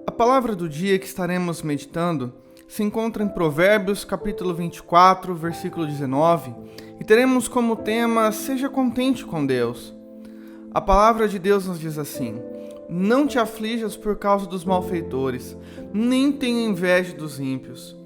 A palavra do dia que estaremos meditando se encontra em Provérbios, capítulo 24, versículo 19, e teremos como tema: seja contente com Deus. A palavra de Deus nos diz assim: não te aflijas por causa dos malfeitores, nem tenha inveja dos ímpios.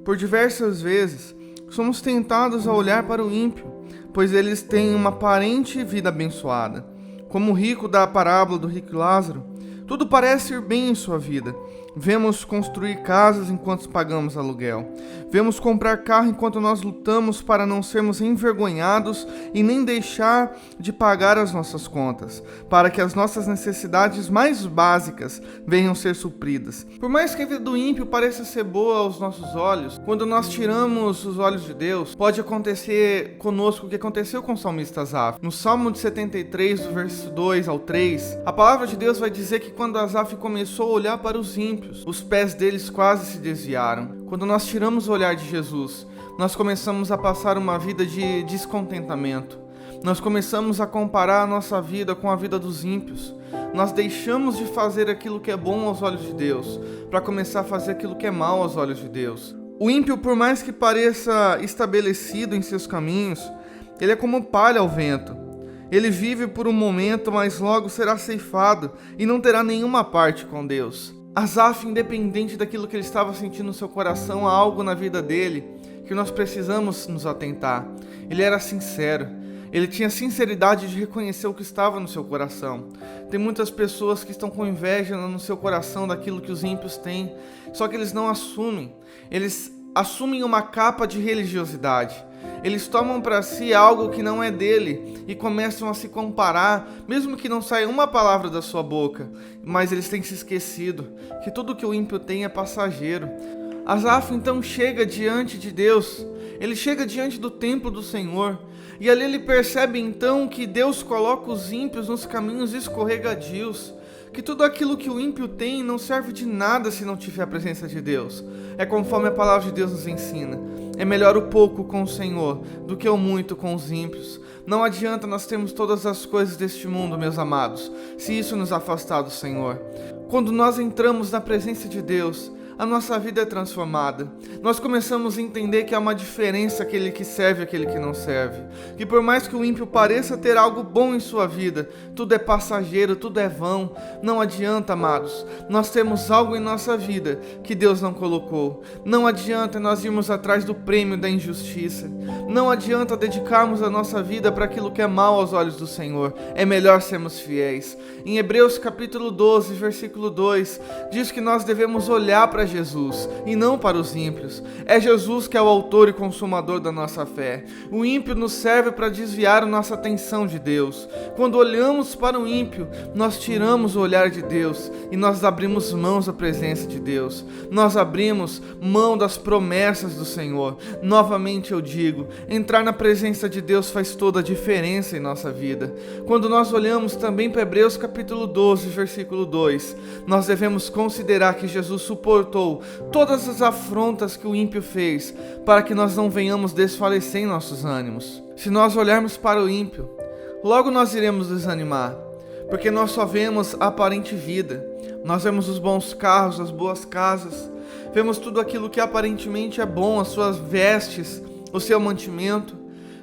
Por diversas vezes, somos tentados a olhar para o ímpio, pois eles têm uma aparente vida abençoada. Como o rico da parábola do rico Lázaro, tudo parece ir bem em sua vida. Vemos construir casas enquanto pagamos aluguel. Vemos comprar carro enquanto nós lutamos para não sermos envergonhados e nem deixar de pagar as nossas contas, para que as nossas necessidades mais básicas venham ser supridas. Por mais que a vida do ímpio pareça ser boa aos nossos olhos, quando nós tiramos os olhos de Deus, pode acontecer conosco o que aconteceu com o salmista Asaf. No Salmo de 73, do verso 2 ao 3, a palavra de Deus vai dizer que quando Asaf começou a olhar para os ímpios, os pés deles quase se desviaram. Quando nós tiramos o olhar de Jesus, nós começamos a passar uma vida de descontentamento. Nós começamos a comparar a nossa vida com a vida dos ímpios. Nós deixamos de fazer aquilo que é bom aos olhos de Deus, para começar a fazer aquilo que é mal aos olhos de Deus. O ímpio, por mais que pareça estabelecido em seus caminhos, ele é como palha ao vento. Ele vive por um momento, mas logo será ceifado e não terá nenhuma parte com Deus. Asaf, independente daquilo que ele estava sentindo no seu coração, há algo na vida dele que nós precisamos nos atentar. Ele era sincero. Ele tinha sinceridade de reconhecer o que estava no seu coração. Tem muitas pessoas que estão com inveja no seu coração daquilo que os ímpios têm, só que eles não assumem. Eles assumem uma capa de religiosidade. Eles tomam para si algo que não é dele e começam a se comparar, mesmo que não saia uma palavra da sua boca. Mas eles têm se esquecido que tudo que o ímpio tem é passageiro. Asaf então chega diante de Deus, ele chega diante do templo do Senhor, e ali ele percebe então que Deus coloca os ímpios nos caminhos escorregadios, que tudo aquilo que o ímpio tem não serve de nada se não tiver a presença de Deus. É conforme a palavra de Deus nos ensina. É melhor o pouco com o Senhor do que o muito com os ímpios. Não adianta nós termos todas as coisas deste mundo, meus amados, se isso nos afastar do Senhor. Quando nós entramos na presença de Deus, a nossa vida é transformada. Nós começamos a entender que há uma diferença aquele que serve e aquele que não serve. Que por mais que o ímpio pareça ter algo bom em sua vida, tudo é passageiro, tudo é vão. Não adianta, amados. Nós temos algo em nossa vida que Deus não colocou. Não adianta nós irmos atrás do prêmio da injustiça. Não adianta dedicarmos a nossa vida para aquilo que é mal aos olhos do Senhor. É melhor sermos fiéis. Em Hebreus capítulo 12, versículo 2, diz que nós devemos olhar para Jesus e não para os ímpios. É Jesus que é o autor e consumador da nossa fé. O ímpio nos serve para desviar a nossa atenção de Deus. Quando olhamos para o ímpio, nós tiramos o olhar de Deus e nós abrimos mãos à presença de Deus. Nós abrimos mão das promessas do Senhor. Novamente eu digo, entrar na presença de Deus faz toda a diferença em nossa vida. Quando nós olhamos também para Hebreus capítulo 12, versículo 2, nós devemos considerar que Jesus suportou todas as afrontas que o ímpio fez, para que nós não venhamos desfalecer em nossos ânimos. Se nós olharmos para o ímpio, logo nós iremos desanimar, porque nós só vemos a aparente vida. Nós vemos os bons carros, as boas casas, vemos tudo aquilo que aparentemente é bom, as suas vestes, o seu mantimento.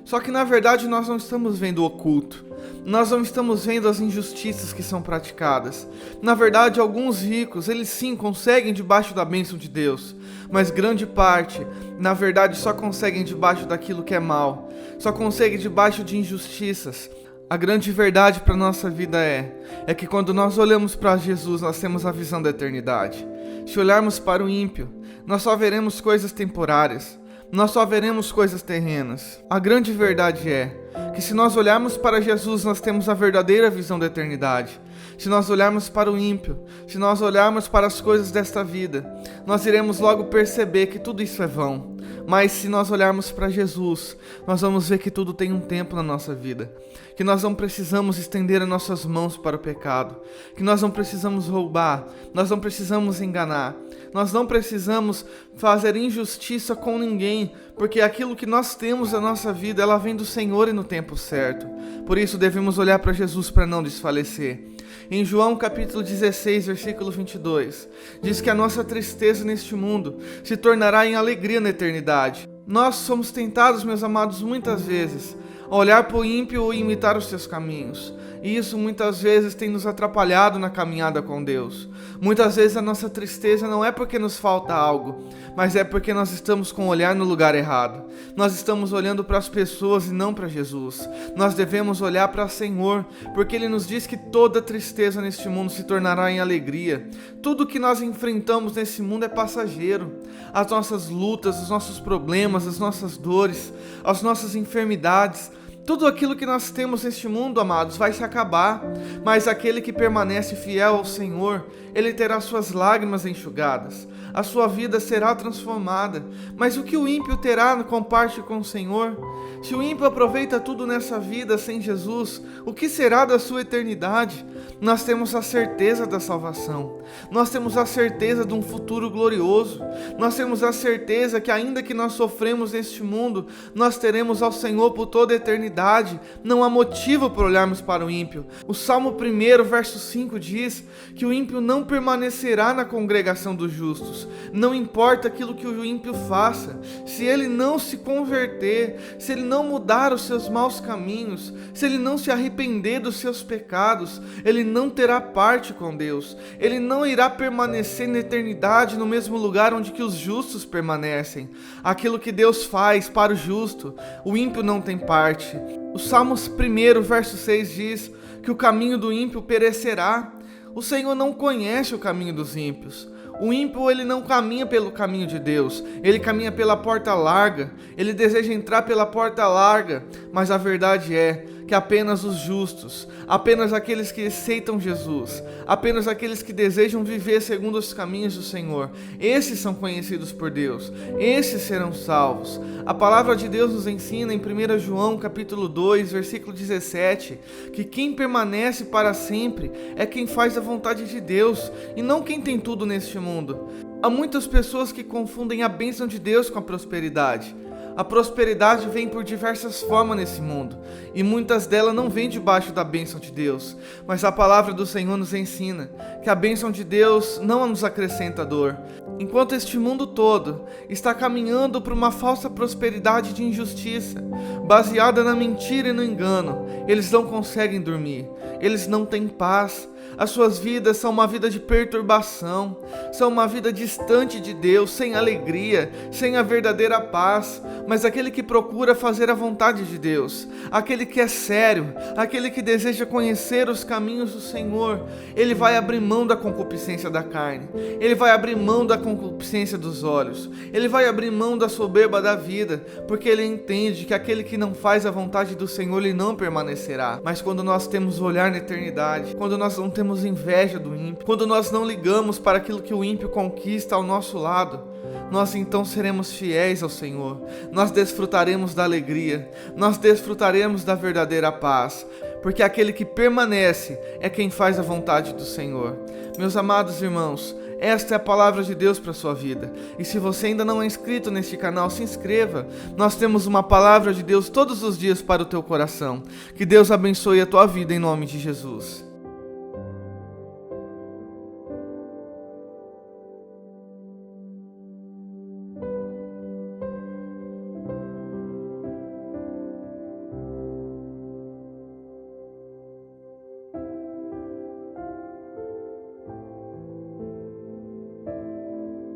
Só que na verdade nós não estamos vendo o oculto. Nós não estamos vendo as injustiças que são praticadas. Na verdade, alguns ricos, eles sim conseguem debaixo da bênção de Deus, mas grande parte, na verdade, só conseguem debaixo daquilo que é mal, só conseguem debaixo de injustiças. A grande verdade para a nossa vida é que quando nós olhamos para Jesus, nós temos a visão da eternidade. Se olharmos para o ímpio, nós só veremos coisas temporárias. Nós só veremos coisas terrenas. A grande verdade é que se nós olharmos para Jesus, nós temos a verdadeira visão da eternidade. Se nós olharmos para o ímpio, se nós olharmos para as coisas desta vida, nós iremos logo perceber que tudo isso é vão. Mas se nós olharmos para Jesus, nós vamos ver que tudo tem um tempo na nossa vida. Que nós não precisamos estender as nossas mãos para o pecado. Que nós não precisamos roubar. Nós não precisamos enganar. Nós não precisamos fazer injustiça com ninguém, porque aquilo que nós temos na nossa vida, ela vem do Senhor e no tempo certo. Por isso devemos olhar para Jesus para não desfalecer. Em João capítulo 16, versículo 22, diz que a nossa tristeza neste mundo se tornará em alegria na eternidade. Nós somos tentados, meus amados, muitas vezes a olhar para o ímpio e imitar os seus caminhos. E isso muitas vezes tem nos atrapalhado na caminhada com Deus. Muitas vezes a nossa tristeza não é porque nos falta algo, mas é porque nós estamos com o olhar no lugar errado. Nós estamos olhando para as pessoas e não para Jesus. Nós devemos olhar para o Senhor, porque Ele nos diz que toda tristeza neste mundo se tornará em alegria. Tudo que nós enfrentamos nesse mundo é passageiro. As nossas lutas, os nossos problemas, as nossas dores, as nossas enfermidades, tudo aquilo que nós temos neste mundo, amados, vai se acabar, mas aquele que permanece fiel ao Senhor, ele terá suas lágrimas enxugadas, a sua vida será transformada. Mas o que o ímpio terá com parte com o Senhor? Se o ímpio aproveita tudo nessa vida sem Jesus, o que será da sua eternidade? Nós temos a certeza da salvação, nós temos a certeza de um futuro glorioso, nós temos a certeza que ainda que nós sofremos neste mundo, nós teremos ao Senhor por toda a eternidade. Não há motivo para olharmos para o ímpio. O Salmo 1, verso 5 diz que o ímpio não permanecerá na congregação dos justos. Não importa aquilo que o ímpio faça, se ele não se converter, se ele não mudar os seus maus caminhos, se ele não se arrepender dos seus pecados, ele não terá parte com Deus. Ele não irá permanecer na eternidade no mesmo lugar onde que os justos permanecem. Aquilo que Deus faz para o justo, o ímpio não tem parte. O Salmos 1, verso 6 diz que o caminho do ímpio perecerá. O Senhor não conhece o caminho dos ímpios. O ímpio, ele não caminha pelo caminho de Deus, ele caminha pela porta larga, ele deseja entrar pela porta larga, mas a verdade é que apenas os justos, apenas aqueles que aceitam Jesus, apenas aqueles que desejam viver segundo os caminhos do Senhor, esses são conhecidos por Deus, esses serão salvos. A palavra de Deus nos ensina em 1 João capítulo 2, versículo 17, que quem permanece para sempre é quem faz a vontade de Deus, e não quem tem tudo neste mundo. Há muitas pessoas que confundem a bênção de Deus com a prosperidade. A prosperidade vem por diversas formas nesse mundo, e muitas delas não vêm debaixo da bênção de Deus, mas a palavra do Senhor nos ensina que a bênção de Deus não nos acrescenta dor. Enquanto este mundo todo está caminhando para uma falsa prosperidade de injustiça, baseada na mentira e no engano, eles não conseguem dormir, eles não têm paz. As suas vidas são uma vida de perturbação, são uma vida distante de Deus, sem alegria, sem a verdadeira paz. Mas aquele que procura fazer a vontade de Deus, aquele que é sério, aquele que deseja conhecer os caminhos do Senhor, ele vai abrir mão da concupiscência da carne, ele vai abrir mão da concupiscência dos olhos, ele vai abrir mão da soberba da vida, porque ele entende que aquele que não faz a vontade do Senhor, ele não permanecerá. Mas quando nós temos olhar na eternidade, quando nós não temos inveja do ímpio, quando nós não ligamos para aquilo que o ímpio conquista ao nosso lado, nós então seremos fiéis ao Senhor, nós desfrutaremos da alegria, nós desfrutaremos da verdadeira paz, porque aquele que permanece é quem faz a vontade do Senhor. Meus amados irmãos, esta é a palavra de Deus para a sua vida. E se você ainda não é inscrito neste canal, se inscreva. Nós temos uma palavra de Deus todos os dias para o teu coração. Que Deus abençoe a tua vida em nome de Jesus.